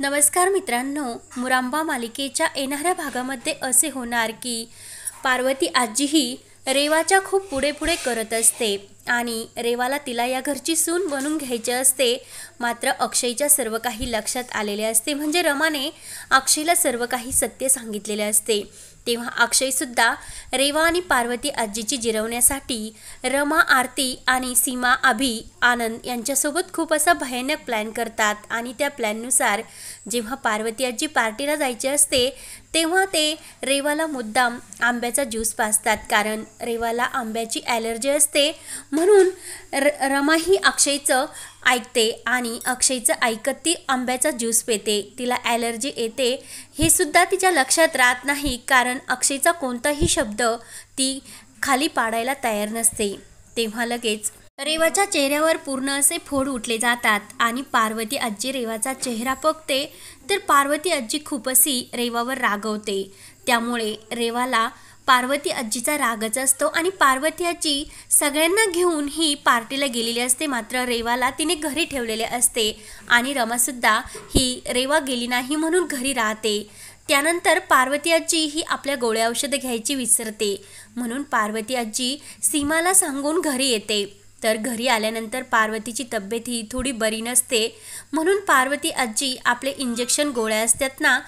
नमस्कार मित्रांनो, मुरांबा मालिकेच्या येणाऱ्या भागामध्ये असे होणार की पार्वती आजी ही रेवाच्या खूप पुढे पुढे करत असते आणि रेवाला तिला या घरची सून बनवून घ्यायचे असते। मात्र अक्षयच्या सर्व काही लक्षात आलेले असते, म्हणजे रमाने अक्षयला सर्व काही सत्य सांगितलेले असते। तेव्हा अक्षय सुद्धा रेवा आणि पार्वती आजीची जिरवण्यासाठी रमा, आरती आणि सीमा, अभि, आनंद यांच्यासोबत खूप असा भयानक प्लॅन करतात आणि त्या प्लॅननुसार जेव्हा पार्वती आजी पार्टीला जायचे असते तेव्हा ते रेवाला मुद्दाम आंब्याचा ज्यूस पाजतात, कारण रेवाला आंब्याची ॲलर्जी असते। म्हणून रमा ही अक्षयचं ऐकते आणि अक्षयचं ऐकत ती आंब्याचा ज्यूस पिते। तिला ॲलर्जी येते हे सुद्धा तिच्या लक्षात राहत नाही, कारण अक्षयचा कोणताही शब्द ती खाली पाडायला तयार नसते। तेव्हा लगेच रेवाच्या चेहऱ्यावर पूर्ण असे फोड उठले जातात आणि पार्वती आजी रेवाचा चेहरा बघते तर पार्वती आजी खूप अशी रेवावर रागवते। त्यामुळे रेवाला पार्वती आजीचा रागच असतो आणि पार्वती आजी सगळ्यांना घेऊन ही पार्टीला गेलेली असते, मात्र रेवाला तिने घरी ठेवलेले असते आणि रमासुद्धा ही रेवा गेली नाही म्हणून घरी राहते। त्यानंतर पार्वती आजी ही आपल्या गोळ्या औषधं घ्यायची विसरते, म्हणून पार्वती आजी सीमाला सांगून घरी येते। तर घरी आल्यानंतर पार्वतीची तब्येत ही थोडी बरी नसते, म्हणून पार्वती आजी आपले इंजेक्शन गोळ्या असतात ना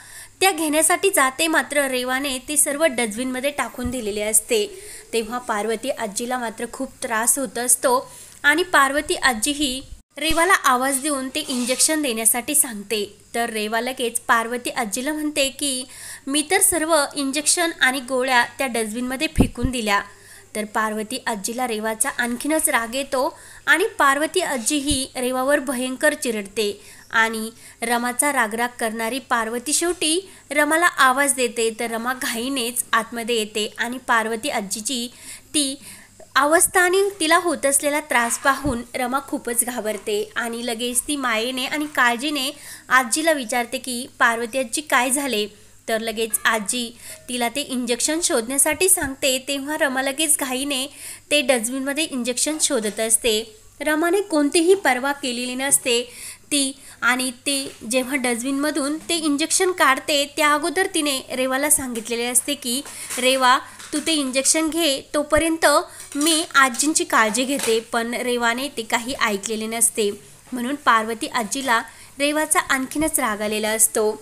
त्या घेण्यासाठी जाते, मात्र रेवाने ते सर्व डस्टबिनमध्ये टाकून दिलेले असते। तेव्हा पार्वती आजीला मात्र खूप त्रास होत असतो आणि पार्वती आजी ही रेवाला आवाज देऊन ते इंजेक्शन देण्यासाठी सांगते। तर रेवा लगेच पार्वती आजीला म्हणते की मी तर सर्व इंजेक्शन आणि गोळ्या त्या डस्टबिनमध्ये फेकून दिल्या। तर पार्वती आजीला रेवाचा आणखीनच राग येतो आणि पार्वती आजी ही रेवावर भयंकर चिरडते आणि रमाचा रागराग करणारी पार्वती शेवटी रमाला आवाज देते। तर रमा घाईनेच आतमध्ये येते आणि पार्वती आजीची ती अवस्था आणि तिला होत असलेला त्रास पाहून रमा खूपच घाबरते आणि लगेच ती मायेने आणि काळजीने आजीला विचारते की पार्वती आजी काय झाले। तर लगेच आजी तिला ते इंजेक्शन शोधण्यासाठी सांगते। तेव्हा रमा लगेच घाईने ते डस्टबिनमध्ये इंजेक्शन शोधत असते। रमाने कोणतीही पर्वा केलेली नसते ती, आणि ते जेव्हा डस्टबिनमधून ते इंजेक्शन काढते त्या अगोदर तिने रेवाला सांगितलेले असते की रेवा तू ते इंजेक्शन घे, तोपर्यंत मी आजींची काळजी घेते। पण रेवाने ते काही ऐकलेले नसते, म्हणून पार्वती आजीला रेवाचा आणखीनच राग आलेला असतो।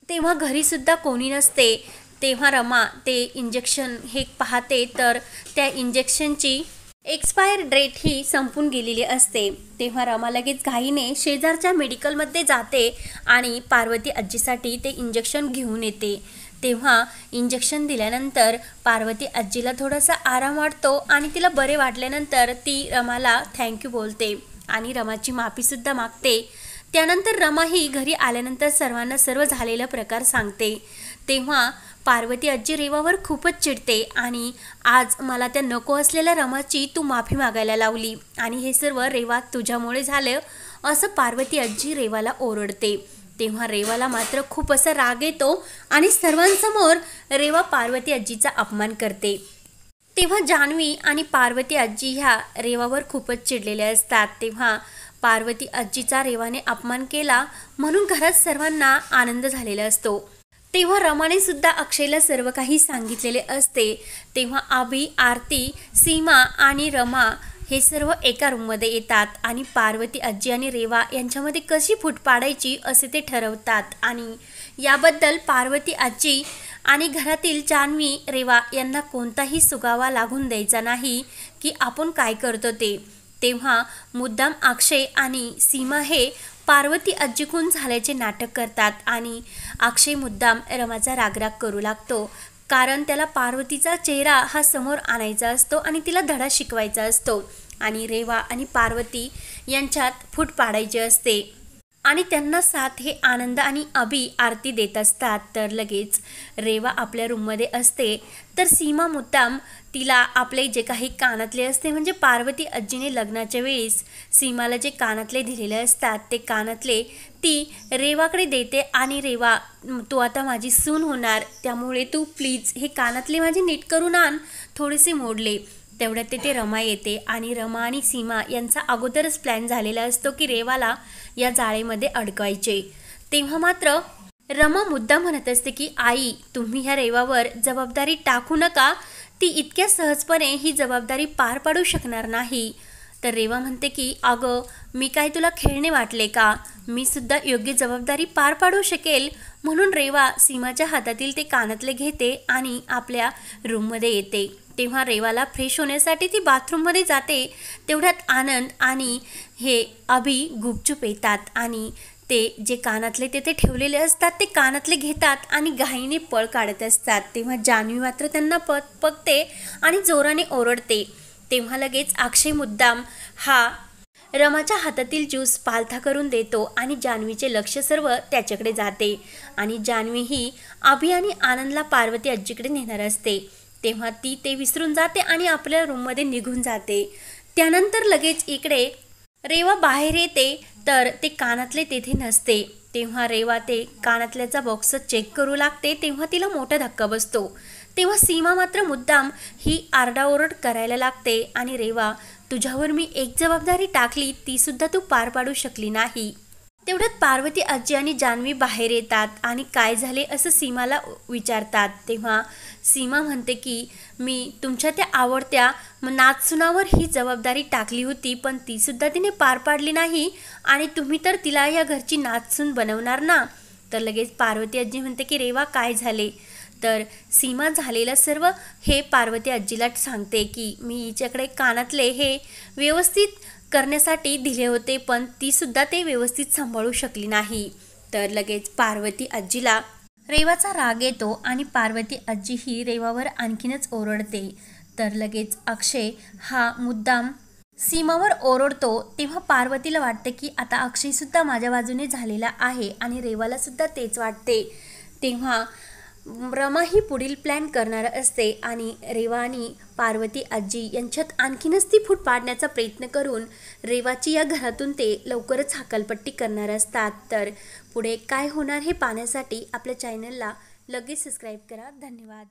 तेव्हा घरीसुद्धा कोणी नसते। तेव्हा रमा ते इंजेक्शन हे पाहते तर त्या इंजेक्शनची एक्सपायर डेट ही संपून गेलेली असते। तेव्हा रमा लगेच घाईने शेजारच्या मेडिकलमध्ये जाते आणि पार्वती आजीसाठी ते इंजेक्शन घेऊन येते। तेव्हा इंजेक्शन दिल्यानंतर पार्वती आजीला थोडासा आराम वाटतो आणि तिला बरे वाटल्यानंतर ती रमाला थँक्यू बोलते आणि रमाची माफीसुद्धा मागते। त्यानंतर रमा ही घरी आल्यानंतर सर्वांना सर्व झालेला प्रकार सांगते। तेव्हा पार्वती आजी रेवावर खूपच चिडते आणि आज मला त्या नको असलेल्या रमाची तू माफी मागायला लावली आणि हे सर्व रेवा तुझ्यामुळे झालं असं पार्वती आजी रेवाला ओरडते। तेव्हा रेवाला मात्र खूप असा राग येतो आणि सर्वांसमोर रेवा पार्वती आजीचा अपमान करते। तेव्हा जान्हवी आणि पार्वती आजी ह्या रेवावर खूपच चिडलेल्या असतात। तेव्हा पार्वती आजीचा रेवाने अपमान केला म्हणून घरात सर्वांना आनंद झालेला असतो। तेव्हा रमाने सुद्धा अक्षयला सर्व काही सांगितलेले असते। तेव्हा अभि, आरती, सीमा आणि रमा हे सर्व एका रूममध्ये येतात आणि पार्वती आजी आणि रेवा यांच्यामध्ये कशी फूट पाडायची असे ते ठरवतात आणि याबद्दल पार्वती आजी आणि घरातील जान्हवी, रेवा यांना कोणताही सुगावा लागून द्यायचा नाही की आपण काय करतो ते। तेव्हा मुद्दाम अक्षय आणि सीमा हे पार्वती आजीकडून झाल्याचे नाटक करतात आणि अक्षय मुद्दाम रमाचा रागराग करू लागतो, कारण त्याला पार्वतीचा चेहरा हा समोर आणायचा असतो आणि तिला धडा शिकवायचा असतो आणि रेवा आणि पार्वती यांच्यात फूट पाडायची असते आणि त्यांना साथ हे आनंद आणि अभि, आरती देत असतात। तर लगेच रेवा आपल्या रूममध्ये असते तर सीमा मुद्दाम तिला आपले जे काही कानातले असते, म्हणजे पार्वती आजीने लग्नाच्या वेळेस सीमाला जे कानातले दिलेले असतात ते कानातले ती रेवाकडे देते आणि रेवा तू आता माझी सून होणार, त्यामुळे तू प्लीज हे कानातले माझे नीट करून आण, थोडेसे मोडले। तेवढ्यात तिथे रमा येते आणि रमा आणि सीमा यांचा अगोदरच प्लॅन झालेला असतो की रेवाला या जाळेमध्ये अडकवायचे। तेव्हा मात्र रमा मुद्दा म्हणत असते की आई, तुम्ही ह्या रेवावर जबाबदारी टाकू नका, ती इतक्या सहजपणे ही जबाबदारी पार पाडू शकणार नाही. तर रेवा म्हणते की अगं, मी काय तुला खेळणे वाटले का, मी सुद्धा योग्य जबाबदारी पार पाडू शकेल. म्हणून रेवा सीमाच्या हातातील ते कानातले घेते आणि आपल्या रूममध्ये येते. तेव्हा रेवाला फ्रेश होण्यासाठी ती बाथरूममध्ये जाते. तेवढ्यात आनंद आणि हे अभि गुपचूप येतात आणि ते जे कानातले तेथे ठेवलेले असतात ते कानातले घेतात आणि घाईने पळ काढत असतात. तेव्हा जान्हवी मात्र त्यांना बघते आणि जोराने ओरडते. तेव्हा लगेच अक्षय मुद्दाम हा रमाच्या हातातील ज्यूस पालथा करून देतो आणि जान्हवीचे लक्ष सर्व त्याच्याकडे जाते आणि जान्हवी ही अभि आणि आनंदला पार्वती आजीकडे नेणार असते. तेव्हा ती ते विसरून जाते आणि आपल्या रूममध्ये निघून जाते. त्यानंतर लगेच इकडे रेवा बाहेर येते तर ते कानातले तेथे नसते. तेव्हा रेवा ते कानातल्याचा बॉक्स चेक करू लागते. तेव्हा तिला मोठा धक्का बसतो. तेव्हा सीमा मात्र मुद्दाम ही आरडाओरड करायला लागते आणि रेवा, तुझ्यावर मी एक जबाबदारी टाकली, ती सुद्धा तू पार पाडू शकली नाही. तेवढ्यात पार्वती आजी आणि जान्हवी बाहेर येतात आणि काय झाले असं सीमाला विचारतात. तेव्हा सीमा म्हणते की मी तुमच्या त्या आवडत्या नाचसुनावर ही जबाबदारी टाकली होती, पण ती सुद्धा तिने पार पाडली नाही आणि तुम्ही तर तिला या घरची नाचसून बनवणार ना. तर लगेच पार्वती आजी म्हणते की रेवा, काय झाले. तर सीमा झालेलं सर्व हे पार्वती आजीला सांगते की मी हिच्याकडे कानातले हे व्यवस्थित करण्यासाठी दिले होते, पण ती सुद्धा ते व्यवस्थित सांभाळू शकली नाही. तर लगेच पार्वती आजीला रेवाचा राग येतो आणि पार्वती आजी ही रेवावर आणखीनच ओरडते. तर लगेच अक्षय हा मुद्दाम सीमावर ओरडतो. तेव्हा पार्वतीला वाटते की आता अक्षय सुद्धा माझ्या बाजूने झालेला आहे आणि रेवाला सुद्धा तेच वाटते. तेव्हा रमा ही पुढील प्लॅन करणार असते आणि रेवा आणि पार्वती आजी यांच्यात आणखीनच ती फूट पाडण्याचा प्रयत्न करून रेवाची या घरातून ते लवकरच हकालपट्टी करणार असतात. तर पुढे काय होणार हे पाहण्यासाठी आपल्या चॅनलला लगेच सबस्क्राईब करा. धन्यवाद.